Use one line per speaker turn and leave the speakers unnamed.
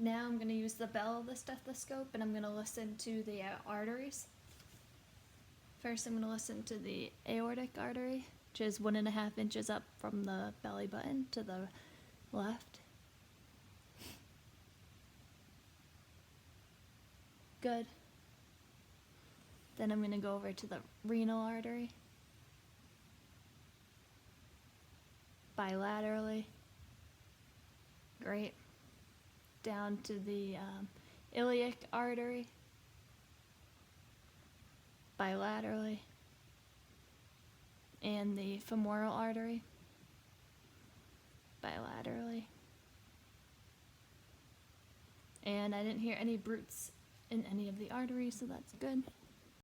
Now I'm going to use the bell of the stethoscope and I'm going to listen to the arteries. First I'm going to listen to the aortic artery, which is 1.5 inches up from the belly button to the left. Good. Then I'm going to go over to the renal artery. Bilaterally. Great. Down to the iliac artery. Bilaterally. And the femoral artery. Bilaterally. And I didn't hear any bruits in any of the arteries, so that's good.